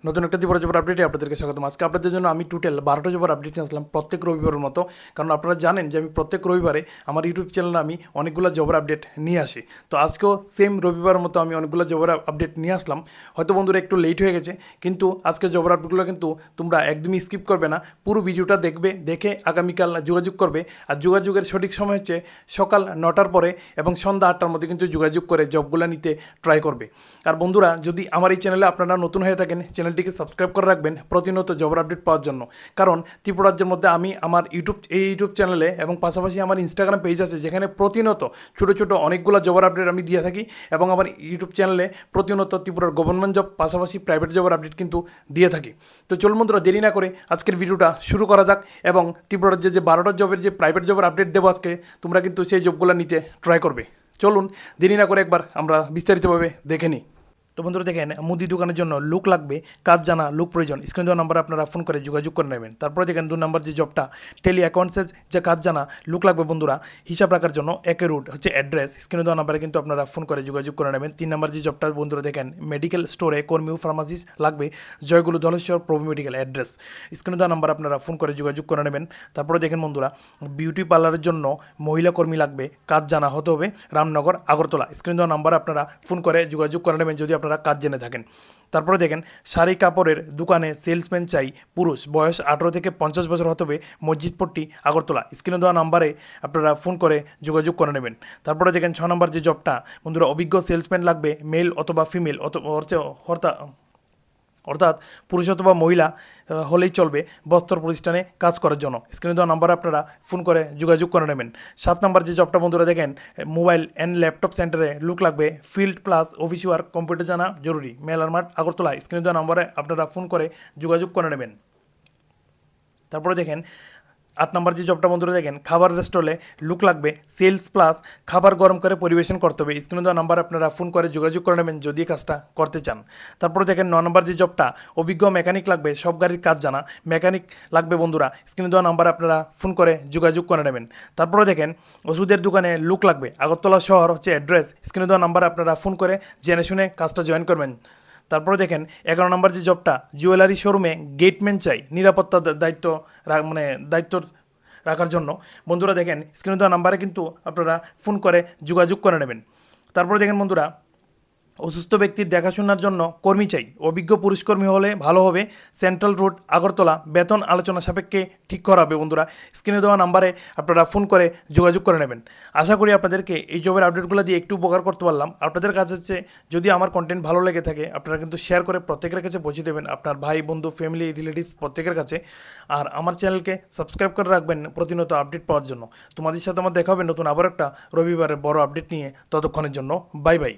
নতুন একটা জীবন জবের আপডেটে আপনাদেরকে স্বাগতম। আজকে আপনাদের জন্য আমি টোটাল 12টা জবের আপডেট নিয়ে আসলাম প্রত্যেক রবিবারের মতো। কারণ আপনারা জানেন যে আমি প্রত্যেক রবিবারে আমার ইউটিউব চ্যানেলে আমি অনেকগুলো জবের আপডেট নিয়ে আসি। তো আজকেও সেম রবিবারের মতো আমি অনেকগুলো জবের আপডেট নিয়ে আসলাম। হয়তো বন্ধুরা একটু লেট হয়ে গেছে, কিন্তু আজকে জবের আপডেটগুলো কিন্তু তোমরা একদমই স্কিপ করবে না, পুরো ভিডিওটা দেখবে, দেখে আগামীকাল যোগাযোগ করবে। আর যোগাযোগের সঠিক সময় হচ্ছে সকাল 9টার পরে এবং সন্ধ্যা 8টার মধ্যে কিন্তু যোগাযোগ করে জবগুলো নিতে ট্রাই করবে। আর বন্ধুরা, যদি আমার এই চ্যানেলে আপনারা নতুন হয়ে থাকেন, চ্যানেলটিকে সাবস্ক্রাইব করে রাখবেন প্রতিনিয়ত জবের আপডেট পাওয়ার জন্য। কারণ ত্রিপুরা রাজ্যের মধ্যে আমি আমার ইউটিউব চ্যানেলে এবং পাশাপাশি আমার ইনস্টাগ্রাম পেজ আছে, যেখানে প্রতিনিয়ত ছোটো ছোটো অনেকগুলো জবের আপডেট আমি দিয়ে থাকি। এবং আমার ইউটিউব চ্যানেলে প্রতিনিয়ত ত্রিপুরার গভর্নমেন্ট জব পাশাপাশি প্রাইভেট জবের আপডেট কিন্তু দিয়ে থাকি। তো চলুন বন্ধুরা, দেরি না করে আজকের ভিডিওটা শুরু করা যাক। এবং ত্রিপুরা রাজ্যে যে 12টা জবের যে প্রাইভেট জবের আপডেট দেবো আজকে, তোমরা কিন্তু সেই জবগুলো নিতে ট্রাই করবে। চলুন দেরি না করে একবার আমরা বিস্তারিতভাবে দেখে নিই। তো বন্ধুরা দেখেন, মুদি দোকানের জন্য লুক লাগবে, কাজ জানা লোক প্রয়োজন। স্ক্রিনে দেওয়া নাম্বারে আপনারা ফোন করে যোগাযোগ করে নেবেন। তারপরে দেখেন 2 নম্বর যে জবটা, টেলি অ্যাকাউন্টসের যে কাজ জানা লুক লাগবে বন্ধুরা, হিসাব রাখার জন্য রুট হচ্ছে অ্যাড্রেস। স্ক্রিনে দেওয়া নাম্বারে কিন্তু আপনারা ফোন করে যোগাযোগ করে নেবেন। 3 নম্বর যে জবটা বন্ধুরা দেখেন, মেডিকেল স্টোরে কর্মী ও ফার্মাসিস্ট লাগবে, জয়গুরু ধলেশ্বর প্রভু মেডিকেল অ্যাড্রেস। স্ক্রিনে দেওয়া নাম্বার আপনারা ফোন করে যোগাযোগ করে নেবেন। তারপরে দেখেন বন্ধুরা, বিউটি পার্লারের জন্য মহিলা কর্মী লাগবে, কাজ জানা হতে হবে, রামনগর আগরতলা। স্ক্রিনে দেওয়া নাম্বার আপনারা ফোন করে যোগাযোগ করে নেবেন যদি আপনারা কাজ জেনে থাকেন। তারপরে দেখেন, শাড়ি কাপড়ের দোকানে সেলসম্যান চাই, পুরুষ, বয়স 18 থেকে 50 বছর হতে হবে, মসজিদপট্টি আগরতলা। স্ক্রিনে দেওয়া নাম্বারে আপনারা ফোন করে যোগাযোগ করে নেবেন। তারপরে দেখেন 6 নম্বর যে জবটা বন্ধুরা, অভিজ্ঞ সেলসম্যান লাগবে, মেল অথবা ফিমেল অর্থাৎ পুরুষ অথবা মহিলা হলেই চলবে, বস্ত্র প্রতিষ্ঠানে কাজ করার জন্য। স্ক্রিনে দেওয়া নাম্বারে আপনারা ফোন করে যোগাযোগ করে নেবেন। 7 নম্বর যে জবটা বন্ধুরা দেখেন, মোবাইল অ্যান্ড ল্যাপটপ সেন্টারে লুক লাগবে, field plus office work, computer জানা জরুরি, মেলার মাঠ আগরতলা। স্ক্রিনে দেওয়া নাম্বারে আপনারা ফোন করে যোগাযোগ করে নেবেন। তারপরে দেখেন 8 নম্বর যে জবটা বন্ধুরা দেখেন, খাবার রেস্টুরেন্টে লুক লাগবে, সেলস প্লাস খাবার গরম করে পরিবেশন করতে হবে। স্ক্রিনে দেওয়া নাম্বার আপনারা ফোন করে যোগাযোগ করে নেবেন যদি কাজটা করতে চান। তারপরে দেখেন 9 নম্বর যে জবটা, অভিজ্ঞ মেকানিক লাগবে, সব গাড়ির কাজ জানা, মেকানিক লাগবে বন্ধুরা। স্ক্রিনে দেওয়া নাম্বার আপনারা ফোন করে যোগাযোগ করে নেবেন। তারপরে দেখেন, ওষুধের দোকানে লুক লাগবে, আগরতলা শহর হচ্ছে অ্যাড্রেস। স্ক্রিনে দেওয়া নাম্বার আপনারা ফোন করে জেনে শুনে কাজটা জয়েন করবেন। তারপরে দেখেন 11 নম্বর যে জবটা, জুয়েলারি শোরুমে গেটম্যান চাই, নিরাপত্তার দায়িত্ব রাখার জন্য। বন্ধুরা দেখেন, স্ক্রিনে দেওয়া নাম্বারে কিন্তু আপনারা ফোন করে যোগাযোগ করে নেবেন। তারপরে দেখেন বন্ধুরা, অসুস্থ ব্যক্তির দেখাশোনার জন্য কর্মী চাই, অভিজ্ঞ পুরুষ কর্মী হলে ভালো হবে, সেন্ট্রাল রোড আগরতলা, বেতন আলোচনা সাপেক্ষে ঠিক করা হবে। বন্ধুরা স্ক্রিনে দেওয়া নাম্বারে আপনারা ফোন করে যোগাযোগ করে নেবেন। আশা করি আপনাদেরকে এই জবের আপডেটগুলো দিয়ে একটু উপকার করতে পারলাম। আপনাদের কাছে হচ্ছে যদি আমার কন্টেন্ট ভালো লেগে থাকে, আপনারা কিন্তু শেয়ার করে প্রত্যেকের কাছে পৌঁছে দেবেন, আপনার ভাই বন্ধু ফ্যামিলি রিলেটিভস প্রত্যেকের কাছে। আর আমার চ্যানেলকে সাবস্ক্রাইব করে রাখবেন প্রতিনিয়ত আপডেট পাওয়ার জন্য। তোমাদের সাথে আমার দেখা হবে নতুন আবার একটা রবিবারের বড় আপডেট নিয়ে। ততক্ষণের জন্য বাই বাই।